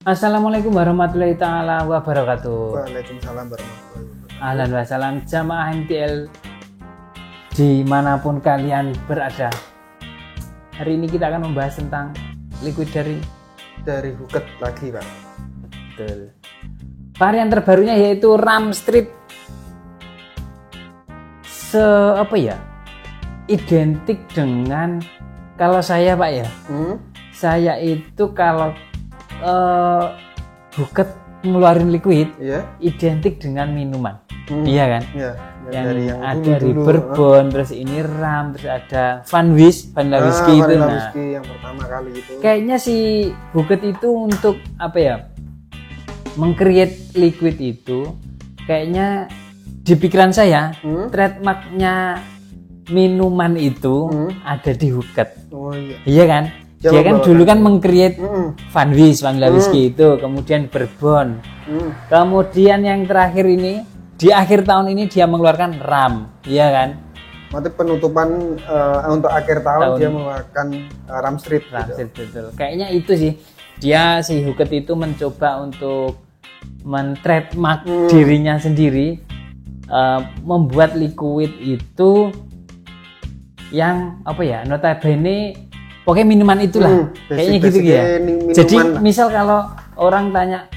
Assalamualaikum warahmatullahi taala wabarakatuh. Waalaikumsalam warahmatullahi wabarakatuh. Ahlan wa salam jamaah MTL dimanapun kalian berada. Hari ini kita akan membahas tentang liquid Dari Huket lagi, Pak. betul. Varian terbarunya yaitu Ram Street. Identik dengan kalau saya, Pak ya. Saya itu kalau Huket ngeluarin liquid, identik dengan minuman, iya kan? Iya. Yang ada di Bourbon, terus ini Ram, terus ada Vanilla Whiskey itu. Vanilla Whiskey yang pertama kali itu. Kayaknya si Huket itu untuk meng-create liquid itu, kayaknya di pikiran saya trademarknya minuman itu ada di Huket. Oh iya. Iya kan? Dia kan dulu kan meng-create Vanilla Whiskey itu, kemudian Bourbon. Kemudian yang terakhir ini di akhir tahun ini dia mengeluarkan Ram, iya kan? Berarti penutupan untuk akhir tahun dia mengeluarkan Ram Street. Ram Street, betul. Kayaknya itu sih. Dia si Huket itu mencoba untuk men-trademark dirinya sendiri, membuat liquid itu yang notabene pokoknya minuman itulah, kayaknya gitu ya. Jadi misal kalau orang tanya,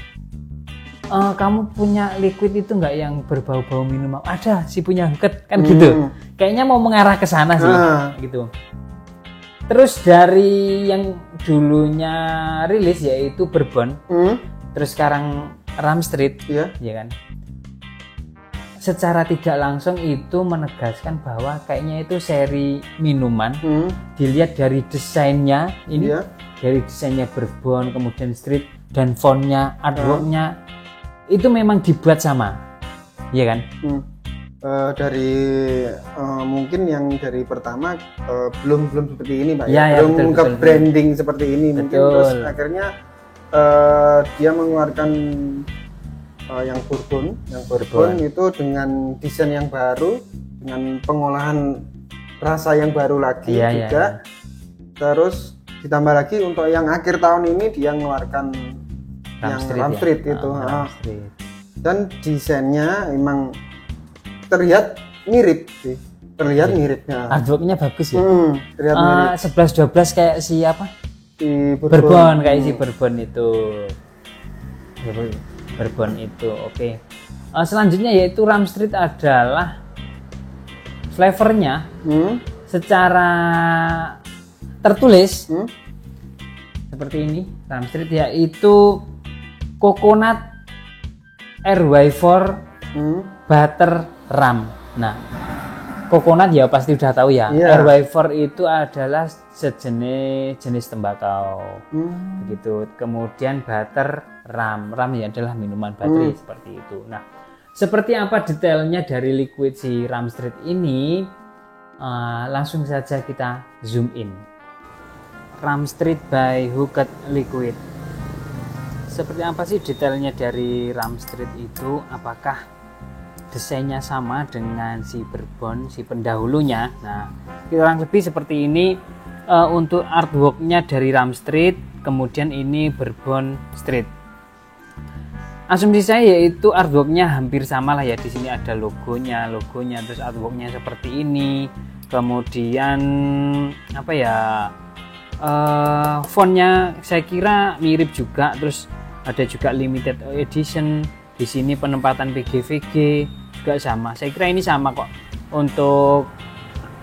kamu punya liquid itu nggak yang berbau-bau minuman? Ada, si punya Huket kan gitu. Kayaknya mau mengarah ke sana sih, gitu. Terus dari yang dulunya rilis yaitu Bourbon, terus sekarang Ram Street, ya kan? Secara tidak langsung itu menegaskan bahwa kayaknya itu seri minuman. Dilihat dari desainnya ini, dari desainnya Bourbon, kemudian Street dan fontnya, artworknya itu memang dibuat sama, ya kan? Mungkin yang dari pertama belum seperti ini, Pak. Ya, belum betul, branding seperti ini. Betul. Mungkin terus akhirnya dia mengeluarkan yang Bourbon itu dengan desain yang baru, dengan pengolahan rasa yang baru lagi juga. Terus ditambah lagi untuk yang akhir tahun ini dia mengeluarkan Ram Street itu. Dan desainnya emang terlihat mirip sih. Miripnya. Artworknya bagus ya. Terlihat mirip. 11-12 kayak si apa? Si Bourbon, kayak si Bourbon itu. Bourbon itu, oke. Selanjutnya yaitu Ram Street adalah flavornya secara tertulis seperti ini. Ram Street yaitu coconut RY4 butter ram. Nah, coconut ya pasti udah tahu ya. RY4 itu adalah jenis tembakau, begitu. Kemudian butter ram ya adalah minuman baterai seperti itu. Nah, seperti apa detailnya dari liquid si Ram Street ini? Langsung saja kita zoom in. Ram Street by Huket Liquid. Seperti apa sih detailnya dari Ram Street itu? Apakah desainnya sama dengan si Bourbon, si pendahulunya? Nah, kurang lebih seperti ini. Untuk artworknya dari Ram Street, kemudian ini Bourbon Street. Asumsi saya yaitu artworknya hampir sama lah ya. Di sini ada logonya, terus artworknya seperti ini. Kemudian fontnya saya kira mirip juga. Terus ada juga limited edition. Di sini penempatan PGVG juga sama. Saya kira ini sama kok untuk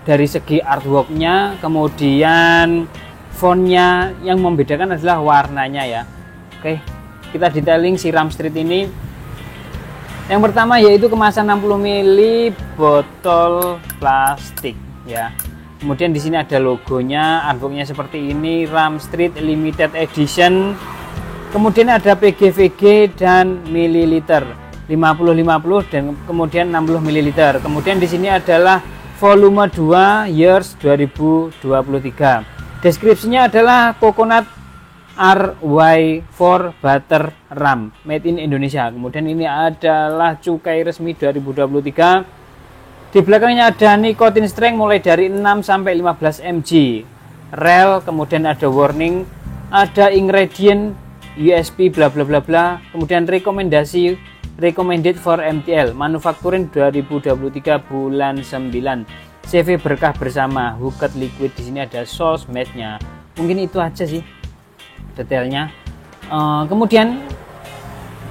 dari segi artworknya, kemudian fontnya. Yang membedakan adalah warnanya ya. Oke, kita detailing si Ram Street ini. Yang pertama yaitu kemasan 60 ml botol plastik ya. Kemudian di sini ada logonya, artworknya seperti ini, Ram Street Limited Edition. Kemudian ada PGVG dan mililiter 50 dan kemudian 60 ml. Kemudian di sini adalah volume 2 years 2023. Deskripsinya adalah coconut RY4 butter ram made in Indonesia. Kemudian ini adalah cukai resmi 2023. Di belakangnya ada nicotine strength mulai dari 6 sampai 15 mg. Rel, kemudian ada warning, ada ingredient USP bla bla bla bla. Kemudian rekomendasi recommended for MTL manufacturing 2023 bulan 9. CV berkah bersama Hooked Liquid. Di sini ada sosmednya. Mungkin itu aja sih detailnya. Kemudian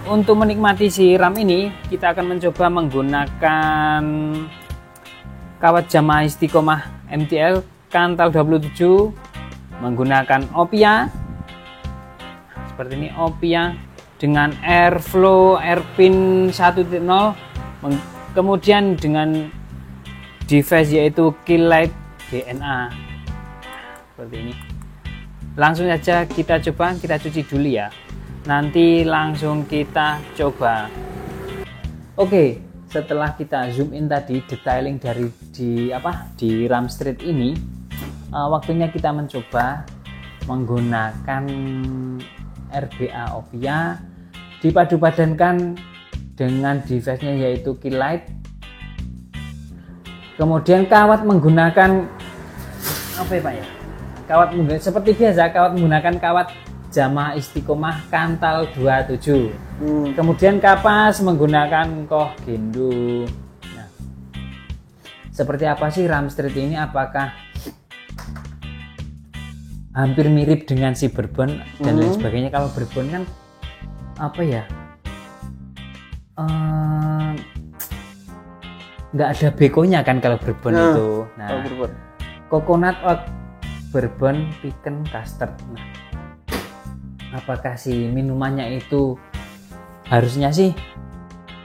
untuk menikmati si RAM ini kita akan mencoba menggunakan kawat jamaah istiqomah MTL kantal 27 menggunakan Opia seperti ini, Opia dengan airflow airpin 1.0, kemudian dengan device yaitu Keylight DNA seperti ini. Langsung saja kita coba, kita cuci dulu ya, nanti langsung kita coba. Oke, setelah kita zoom in tadi detailing dari di RAM Street ini, waktunya kita mencoba menggunakan RBA Opia dipadu-padankan dengan device-nya yaitu Keylight. Kemudian kawat menggunakan apa ya Pak ya? Kawat seperti biasa, kawat menggunakan kawat jamaah istiqomah kantal 27. Kemudian kapas menggunakan Koh Gendo. Nah, seperti apa sih RAM Street ini? Apakah hampir mirip dengan si Bourbon dan lain sebagainya? Kalau Bourbon kan apa ya? Nggak ada bekonya kan kalau Bourbon itu. Nah, coconut oat Bourbon pecan custard. Nah, apakah si minumannya itu harusnya sih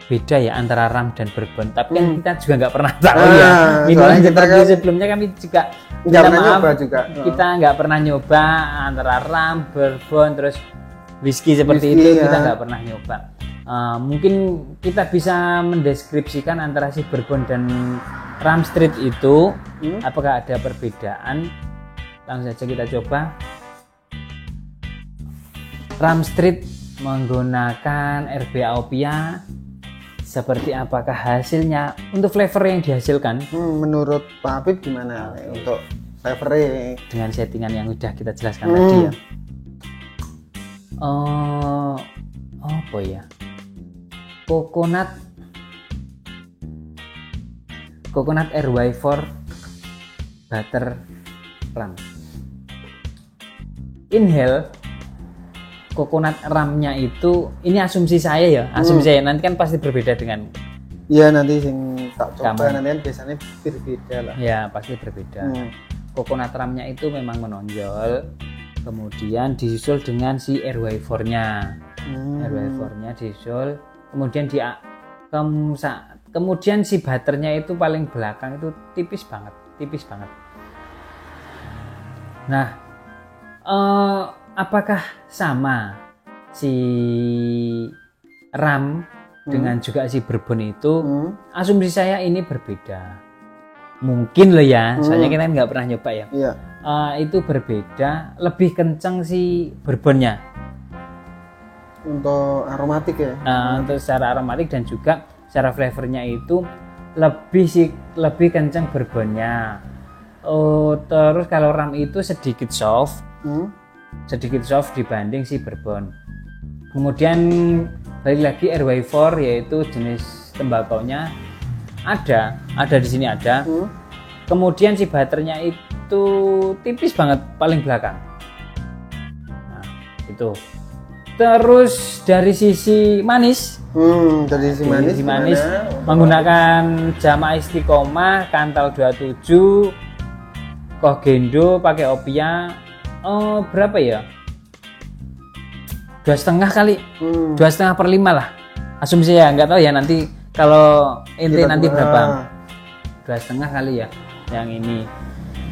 beda ya antara rum dan Bourbon? Tapi kan kita juga nggak pernah tahu ya. Minuman seperti sebelumnya kami juga kita nggak pernah nyoba antara rum, Bourbon, terus whisky seperti itu kita nggak pernah nyoba. Mungkin kita bisa mendeskripsikan antara si Bourbon dan RAM Street itu apakah ada perbedaan. Langsung saja kita coba. RAM Street menggunakan RBA Opia, seperti apakah hasilnya untuk flavor yang dihasilkan? Menurut Pak Habib gimana untuk flavornya dengan settingan yang udah kita jelaskan tadi ya? Apa ya? Coconut RY4 butter rum. Inhale coconut rumnya itu, ini asumsi saya ya, nanti kan pasti berbeda dengan nanti sing tak coba nanti kan biasanya berbeda lah ya, pasti berbeda. Coconut rumnya itu memang menonjol, kemudian disusul dengan si RY4 nya disusul, kemudian si butternya itu paling belakang itu tipis banget. Nah, apakah sama si rum dengan juga si Bourbon itu? Asumsi saya ini berbeda. Mungkin loh ya, soalnya kita nggak pernah nyoba ya. Itu berbeda, lebih kencang si Bourbonnya. Untuk aromatik ya? Untuk secara aromatik dan juga secara flavornya itu lebih kencang Bourbonnya. Terus kalau rum itu sedikit soft dibanding si Bourbon. Kemudian balik lagi RY4 yaitu jenis tembakonya ada di sini ada. Kemudian si butternya itu tipis banget paling belakang. Nah, itu. Terus dari sisi manis, menggunakan jamaah istiqomah kantal 27 Koh Gendo pakai Opia. Berapa ya? 2,5 kali, 2,5/5 lah asumsi ya, nggak tahu ya nanti kalau ente nanti berapa. 2,5 kali ya yang ini.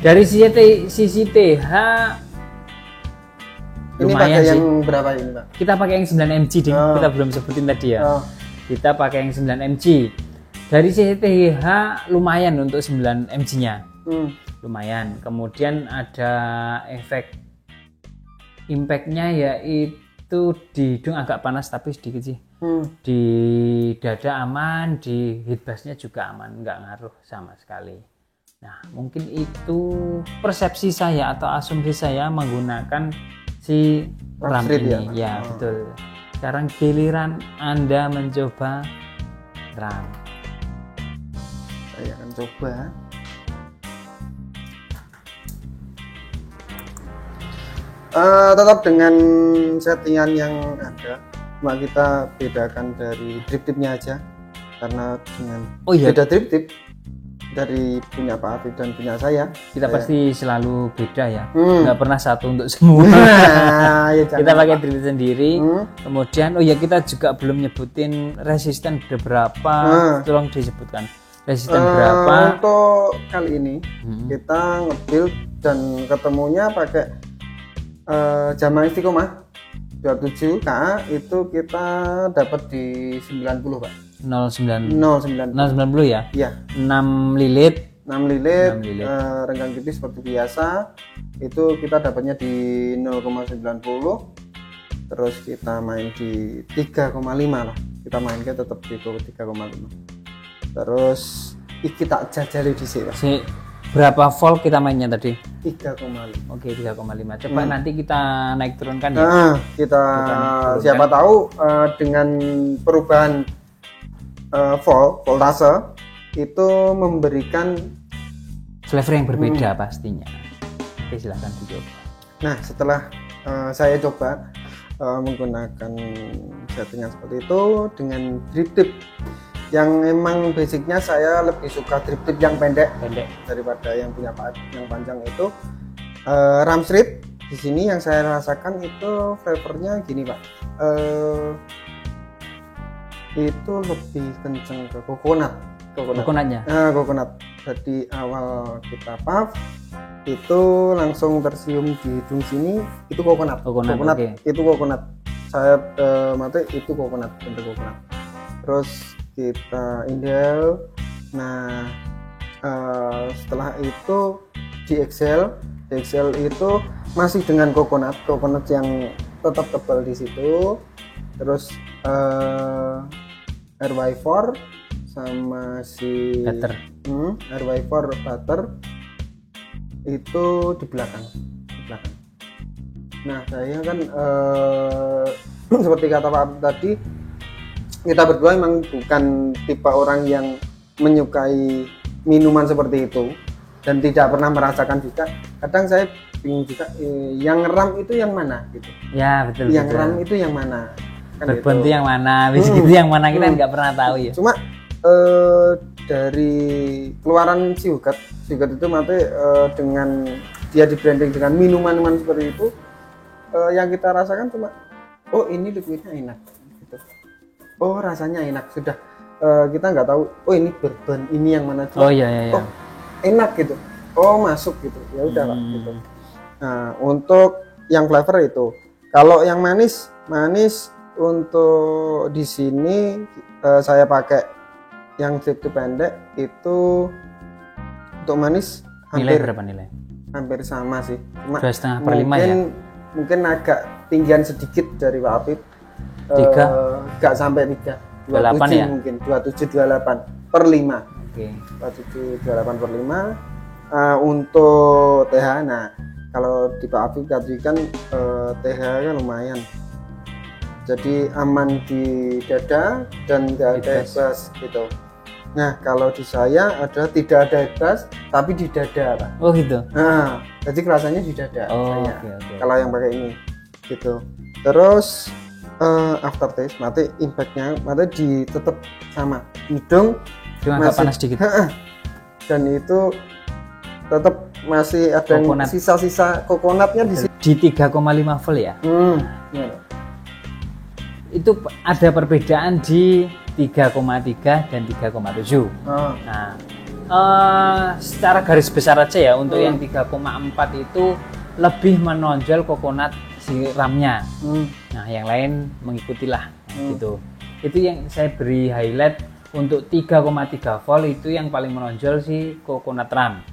Dari sisi TH ini pakai yang berapa ini Pak? Kita pakai yang 9 mg ding. Kita belum sebutin tadi ya. Kita pakai yang 9 mg. Dari sisi TH lumayan untuk 9 mg nya. Lumayan. Kemudian ada efek impactnya yaitu di hidung agak panas tapi sedikit sih. Di dada aman, di heat bassnya juga aman, nggak ngaruh sama sekali. Nah, mungkin itu persepsi saya atau asumsi saya menggunakan si RAM Street ini ya, betul. Sekarang giliran Anda mencoba RAM. Saya akan coba. Tetap dengan settingan yang ada, cuma kita bedakan dari drip tipnya aja, karena dengan beda drip tip dari punya Pak Afif dan punya saya, pasti selalu beda ya, nggak pernah satu untuk semua. Ya, kita pakai drip tip sendiri. Kemudian kita juga belum nyebutin resisten berapa, tolong disebutkan resisten berapa. Untuk kali ini kita nge-build dan ketemunya pakai Zaman Istiqomah 27 KA, itu kita dapat di 90 Pak. 090 ya? Iya. 6 lilit, renggang tipis seperti biasa. Itu kita dapatnya di 0,90. Terus kita main di 3,5 lah. Kita mainnya tetap di 3,5. Terus kita jajali di sini. Berapa volt kita mainnya tadi? 3,5. Oke, 3,5. Coba nanti kita naik turunkan ya. Nah, kita siapa tahu dengan perubahan voltase itu memberikan flavor yang berbeda pastinya. Oke, silahkan dicoba. Nah, setelah saya coba menggunakan settingan seperti itu dengan drip tip yang emang basicnya saya lebih suka drip tip yang pendek daripada yang punya yang panjang itu. RAM Street di sini yang saya rasakan itu flavornya gini Pak, itu lebih kenceng ke coconutnya. Coconut. Jadi awal kita puff itu langsung tersium di hidung sini, itu coconut. Okay. Itu coconut. Saya mati itu coconut, bentuk coconut. Terus kita inhale. Nah, setelah itu di exhale itu masih dengan coconut yang tetap tebal di situ. Terus RY4 sama si RY4 butter itu di belakang. Nah, saya kan seperti kata Pak tadi, kita berdua memang bukan tipe orang yang menyukai minuman seperti itu dan tidak pernah merasakan juga. Kadang saya bingung juga yang RAM itu yang mana gitu. Ya, betul. Yang RAM itu yang mana? Kan Bourbon itu yang mana? Whisky itu yang mana, kita nggak pernah tahu ya. Cuma dari keluaran Siugat itu mati dengan dia di branding dengan minuman seperti itu, yang kita rasakan cuma ini liquidnya enak gitu. Rasanya enak, sudah kita nggak tahu ini bourbon ini yang mana. Iya. Enak gitu, masuk gitu, ya udah Pak gitu. Nah, untuk yang flavor itu, kalau yang manis untuk di sini saya pakai yang drip pendek itu. Untuk manis nilai berapa nilai? Hampir sama sih, cuma 2,5/5 ya? Mungkin agak tinggian sedikit dari Pak Afif. 3? Nggak sampai 3, 28 ya? Mungkin 27-28/5. Oke. 27-28/5 untuk TH. Nah, kalau di Pak Afif tadi kan TH kan lumayan, jadi aman di dada dan nggak ada bas gitu. Nah, kalau di saya ada tidak ada bas tapi di dada Pak. Oh gitu. Nah, jadi kerasanya di dada saya. Okay. Kalau yang pakai ini gitu. Terus aftertaste mati impactnya mati tetap sama hidung, cuma agak panas sedikit. Dan itu tetap masih ada sisa-sisa coconutnya di sini. Di 3,5 volt ya. Itu ada perbedaan di 3,3 dan 3,7. Nah, secara garis besar aja ya, untuk yang 3,4 itu lebih menonjol coconut si RAM-nya. Nah, yang lain mengikutilah gitu. Itu yang saya beri highlight. Untuk 3,3 volt itu yang paling menonjol si coconut RAM.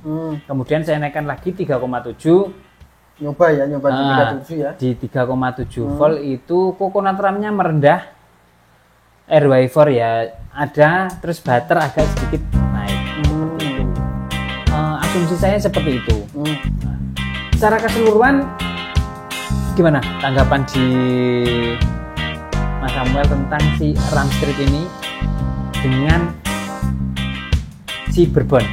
Kemudian saya naikkan lagi 3,7. Nyoba di 3,7 ya. Di 3,7 volt itu coconut RAM-nya merendah. RY4 ya ada, terus butter agak sedikit naik. Asumsi saya seperti itu. Secara keseluruhan gimana tanggapan di Mas Samuel tentang si Ram Street ini dengan si Bourbon?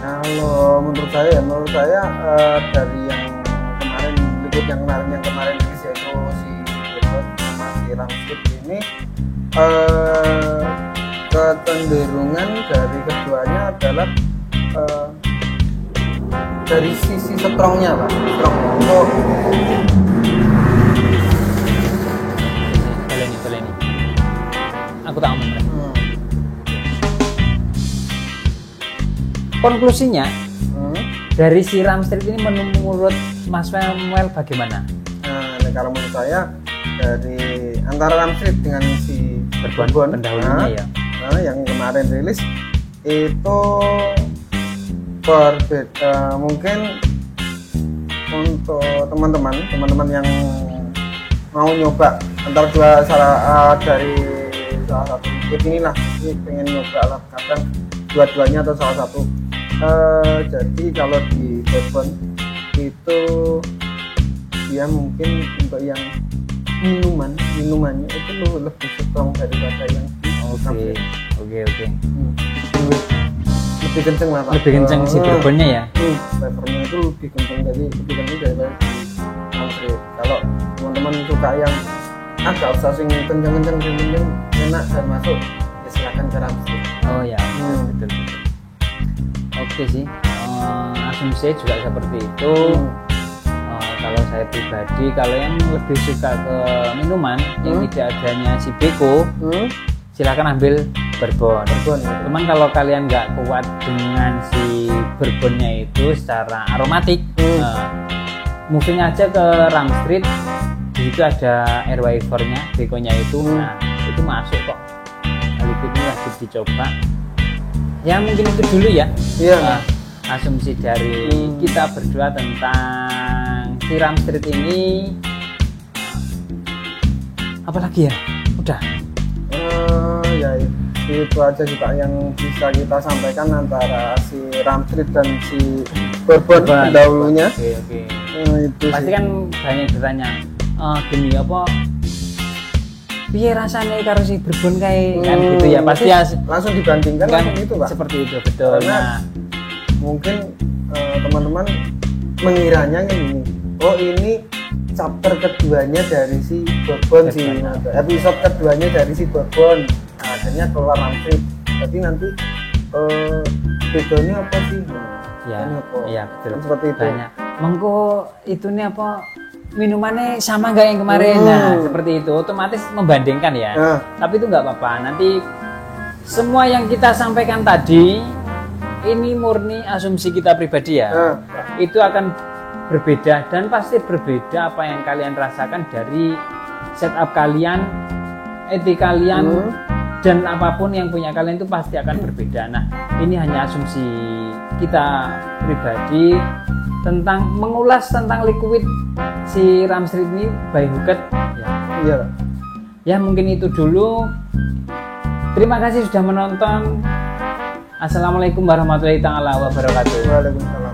Kalau menurut saya dari yang kemarin liquid yang kemarin yaitu si Bourbon sama si Ram Street ini kecenderungan dari keduanya adalah dari sisi strongnya Pak, strongnya untuk boleh nih aku tak ngomong. Konklusinya dari si Ram Street ini menurut Mas Samuel bagaimana? Nah, kalau menurut saya dari antara Ram Street dengan si Bourbon pendahulunya ya, yang kemarin rilis itu berbeda. Mungkin untuk teman-teman yang mau nyoba antara dari salah satu inilah, ini pengen nyoba lah kadang dua-duanya atau salah satu. Jadi kalau di Bourbon itu dia mungkin untuk yang minumannya itu lebih strong daripada yang oke. Lebih kenceng lah Pak. Lebih kenceng si Bourbonnya ya. Flavornya itu lebih kenceng daripada Ram Street. Kalau teman-teman suka yang agak usah sing kenceng enak dan masuk, ya silakan ke Ram Street. Oh ya, betul. Oke sih, asumsi juga seperti itu. Kalau saya pribadi, kalau yang lebih suka ke minuman yang tidak adanya si Beko, silakan ambil Bourbon. Cuman kalau kalian nggak kuat dengan si Bourbonnya itu secara aromatik, moving aja ke Ram Street. Di situ ada air wafer-nya, Beko-nya itu, nah itu masuk kok. Liquid ini wajib dicoba. Ya mungkin itu dulu ya. Iya. Asumsi dari kita berdua tentang si Ram Street ini. Apalagi ya? Udah. Ya itu aja juga yang bisa kita sampaikan antara si Ram Street dan si Bourbon pendahulunya. Oke. Itu pasti sih. Kan banyak bertanya, gini apa? Piye rasanya karo si Bourbon kayak kan gitu ya, pasti langsung dibandingkan kan langsung itu Pak. Seperti itu, betul. Karena mungkin teman-teman mengiranya gini, oh ini chapter keduanya dari si Bourbon sih, episode keduanya dari si Bourbon, nah, akhirnya keluar Ram Street. Tapi nanti bedanya apa sih? Iya betul. Kan seperti itu. Banyak. Mengko itu nih apa? Minumannya sama nggak yang kemarin? Nah seperti itu otomatis membandingkan ya. Tapi itu nggak apa-apa. Nanti semua yang kita sampaikan tadi ini murni asumsi kita pribadi ya. Itu akan berbeda dan pasti berbeda apa yang kalian rasakan dari setup kalian, etik kalian, dan apapun yang punya kalian itu pasti akan berbeda. Nah ini hanya asumsi kita pribadi tentang mengulas tentang liquid si Ram Street ini by Huket ya. Ya mungkin itu dulu. Terima kasih sudah menonton. Assalamualaikum warahmatullahi wabarakatuh. Waalaikumsalam.